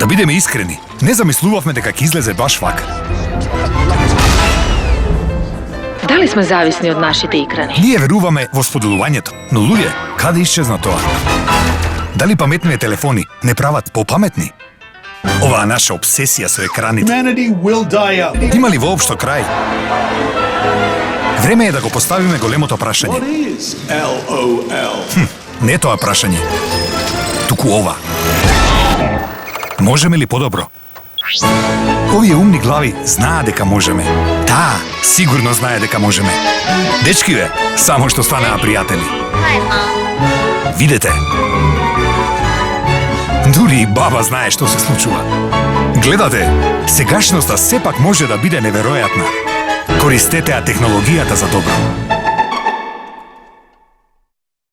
Да бидеме искрени, не замислувавме дека ќе излезе баш вака. Дали сме зависни од нашите екрани? Ние веруваме во споделувањето, но луѓе, каде исчезна тоа? Дали паметните телефони не прават попаметни? Оваа наша обсесија со екраните Humanity will die out. има ли воопшто крај? Време е да го поставиме големото прашање. What is LOL? Не тоа прашање, туку ова. Можеме ли подобро? Овие умни глави знаат дека можеме. Да, сигурно знае дека можеме. Дечкиве, само што станаа пријатели. Видете. Дури и баба знае што се случува. Гледате, сегашноста сепак може да биде неверојатна. Користете ја технологијата за добро.